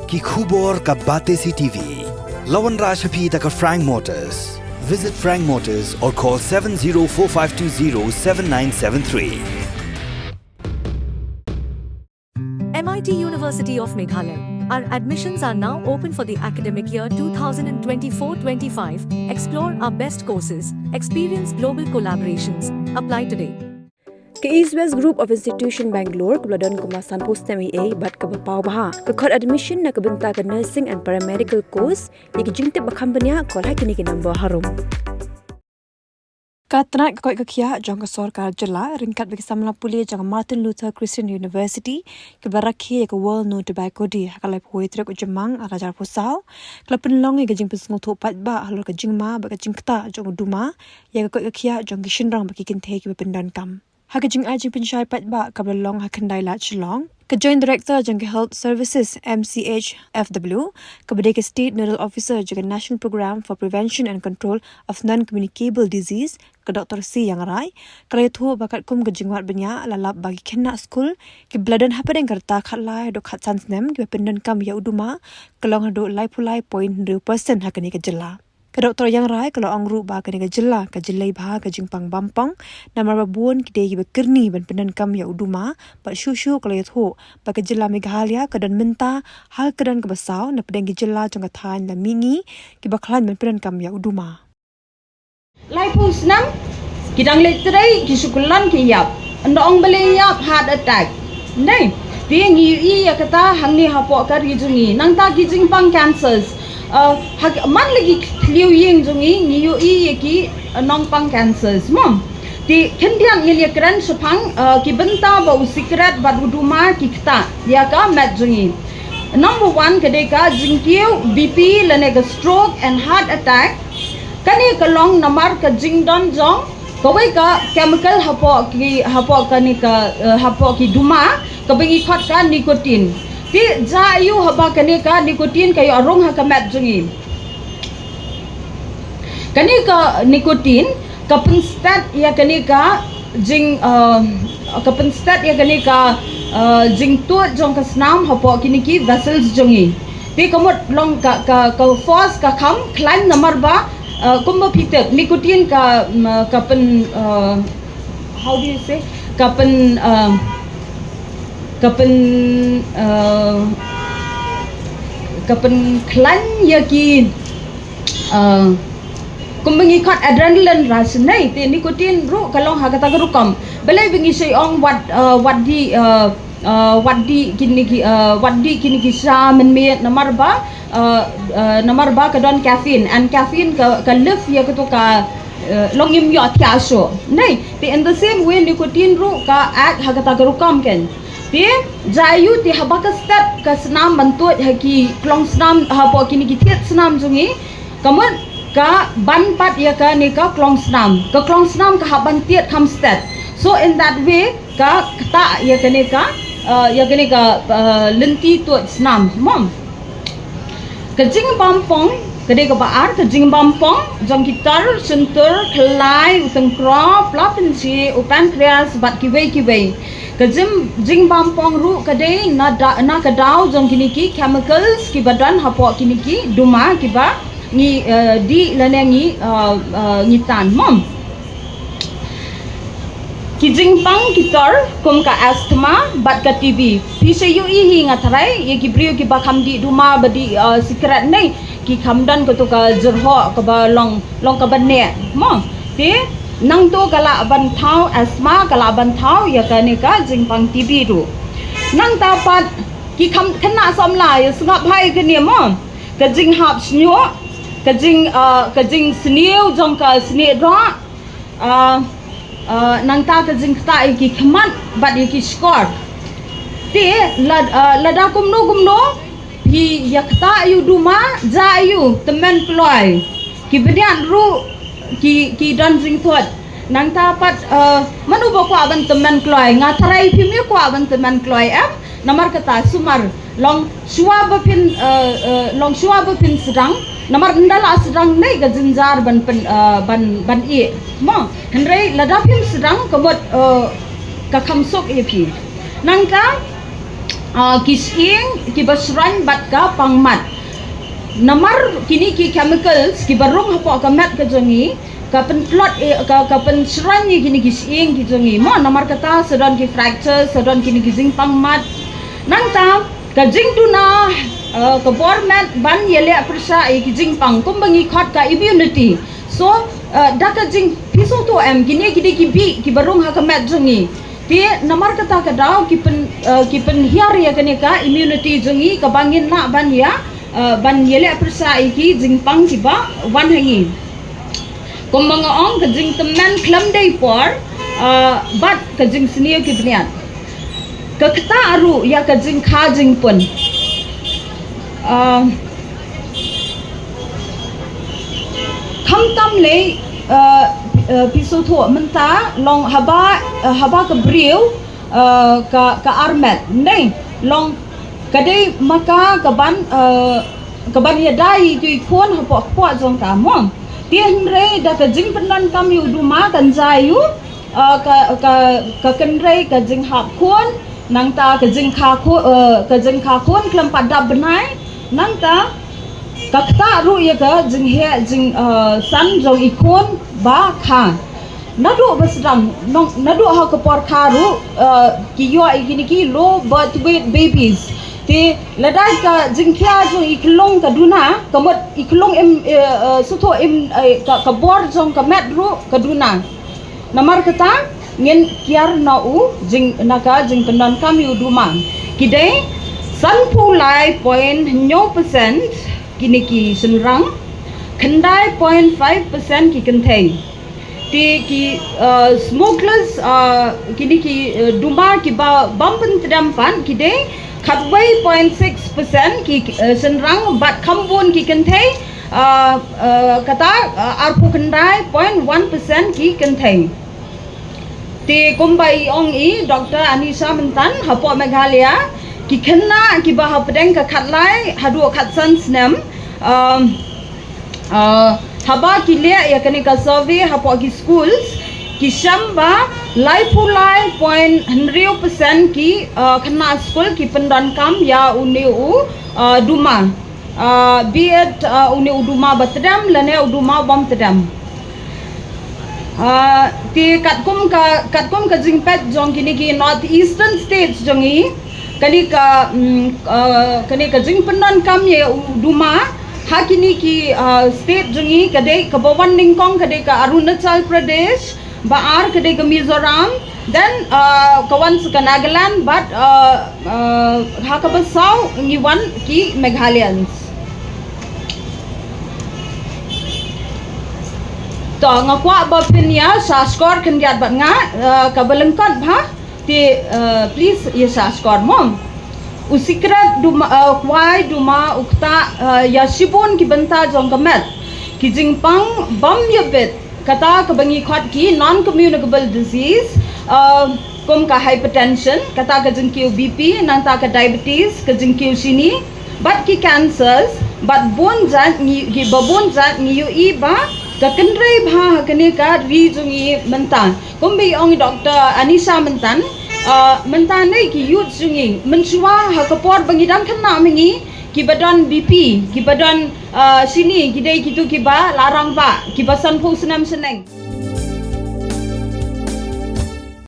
ki khubor ka Batesi TV. Lawan Rashapi taka Frank Motors. Visit Frank Motors or call 7045207973. MIT University of Meghalaya. Our admissions are now open for the academic year 2024-25. Explore our best courses, experience global collaborations. Apply today. Ke East West Group of Institution Bangalore kebeladon kemasan postemi A bat ke bapau baha ke kod admission na kebenta ke nursing and paramedical course yang jingte bakam benya kol ha kini ke number harum. Katnak koi kekia jong ke sorkar jela ringkat bagi samla puli jong Martin Luther Christian University ke barakhi ke world no tobacco di hakalai poi trek ujemang arajar pusau ke penlong ke jing pesngu thu pat ba halor ke jingma ba ke jingta jong duma ya koi kekia jong kishinrang bagi kinthe ke pendan kam hakajing ajing penshai pat ba ke belong hakandai la chlong ke joint director jong health services MCH FW ke bedeke state nodal officer jong national program for prevention and control of non-communicable disease ke Dr. C yang rai kala thu bakat kum ke jingwat benya lalap bagi kena school ke bladan hapadeng kerta khatlai do khat sansnem ke pendan kam ya uduma kelong do lai pulai 0.0% hakani ke jela ke Dr. yang rai kalau angru ba ke ke jela ke jelai bah ke jingpang bampang namar babun ke dei bekirni ban pendan kam ya uduma ba shushu kala thu ba ke jela Meghalaya ke dan menta hal ke dan ke basau na pedeng ke jela jong kathan la mingi ke baklan ban pendan kam ya uduma Lai pusnam kidang letrai kisukulan kiyap andong beliyap heart attack nei dia ngi ya kata hangni hapok kar gijungi nang ta gijing pang cancers man lagi kliu yeng jungi ngi ki nong pang cancers mom di kendian yelia kran sepang ki benta ba usikrat baduduma ki kta ya ka mat jungi number 1 kedeka jingkiu BP lane stroke and heart attack kani kalong namar ka jingdon jong kawai ka chemical hapo ki duma kabengi khot ka nicotine ti jayu haba kani ka nicotine kayo arong ha kamat jungi kani ka nicotine kapen stat ya kani ka jing kapen stat ya kani ka jing tu jong ka snam hapo kini ki vessels jungi ti kamot long ka force ka kham climb namar ba kumba pitek nicotine kapen how do you say kapen klan yaki kumbangi khot adrenaline rush nei te nicotine ru kalong ha kata rukam belai bingi sei ong waddi kini ki sa men me namar ba ka don caffeine and caffeine ka lift ya to ka longim yo tiaso nei te in the same way nicotine ru ka act ha kata rukam ken te jayu te habaka step ka snam bantut haki klong snam hapo kini ki tiet snam jungi kamun ka ban pat ya ka ni ka klong snam ka haban tiet kam step so in that way ka kata ya kani ka lenti tu snam mom kejing bampong kedai ke baar kejing bampong jong gitar sentur kelai utang krop lapensi pancreas bat kiwei kejing bampong ru kedai na kadau jong kiniki chemicals ki badan hapo kiniki duma kiba ngi di lanengi ngitan mom kijing pang gitar kum ka asthma bat ka TB PCU hi ngatrai ye gibriu ki bakam di duma badi secret nei ki khamdan ko to ka jurho ka ba long ka banne mo te nang to kala ban thau asthma kala ban thau ya ka ne ka jing pang TB ru nang ta pat ki khana somla ya sngap hai ke ne mo ka jing hap snyo ka jing sneu jong ka sne ra nang ta ka jing ta ki khmat bat ki score te lada kumno hi yakta ayu duma ja ayu temen ploy ki bedian ru ki don jing thot nang ta pat manu bo kwa ban temen ploy ngatrai phimi kwa ban temen ploy am namar kata sumar long shua ba pin sedang namar ndala sedang nei ga jinjar ban e mo henrei ladapim sedang kebot ka khamsok epi nangka kising kibasran bat ka pangmat namar kini ki chemicals kibarong hapo kamat ka jongi kapen plot kapen sran ni kini kising ki jongi mo namar kata sedon ki fracture sedon kini kising pangmat nang ta ka jing tu na ka bormat ban yele persa ki jing pang kumbangi khot ka immunity so da ka jing piso to em kini ki bi kibarong ha kamat jongi ti namar kata ka daw kipen hiar ya kene ka immunity jongi ka bangin na ban ya ban yele persa iki jingpang kiba wan hangi kum mga ong ka jing temen klam day por bat ka jing senior ki bniat ka kata aru ya ka jing kha jing pun kham tam le piso tho menta long haba ka briu ka armet nei long kadai maka kaban ya dai tu ikon hapo jong ka mom tien re da ka jing penan kam yu duma kan jayu ka kan re ka jing hap kon nang ta ka jing kha kon klam pada benai nang ta kakta ru ya ka jing he jing san jong ikon ba kha nadu basram nadu ha ka por kha ru ki yo igini ki low birth weight babies ti ladai ka jingkhia jo iklong ka duna kamot iklong em suto em ka bor jong ka met ru ka duna namar kata ngin kiar na u jing naka jing penon kam yu duma kidai san pulai 0.9% kini ki senrang khandai 0.5% ki kenthei ti ki smokeless kini ki duma ki ba bampen tedampan kidai khatway 0.6% ki senrang bat kambun ki kenthei kata arpu khandai 0.1% ki kenthei ti kumbai ong I Dr. Anisa Mentan hapo Meghalaya ki khenna ki ba hapdeng ka khatlai hadu khatsan snem haba ki le ya kani ka survey hapo ki schools ki shamba lai pulai 0.100% ki khana school ki pendan kam ya uniu duma be it uniu duma batdam lane duma bom tedam ti katkum ka jingpet jong kini ki north eastern states jongi kani ka jing pendan kam ye duma hakini ki state jongi kadai ka bawan ningkong kadai ka Arunachal Pradesh baar kadai ka Mizoram then kawan ka Nagaland but hakabasau ngiwan ki Meghalayans to ngakwa ba pinya sa score kan gyat bat nga ka balengkot bha ti please ya sa score mom usikrat duma kwai duma ukta ya shibon ki banta jong kamet ki jingpang bam yabet kata ka bangi khot ki non communicable disease kom ka hypertension kata ka jingkiu bp nang ta ka diabetes ka jingkiu sini bat ki cancers bat bon jat ki babon jat ni yu I ba ka kenrei bha kane ka ri jungi mentan kombi ong Dr. Anisa Mentan mentan nei ki yut jungi mensua ha kapor bangidam khanna mingi ki badan bp ki badan sini ki dei ki tu ki ba larang ba ki basan pho senam seneng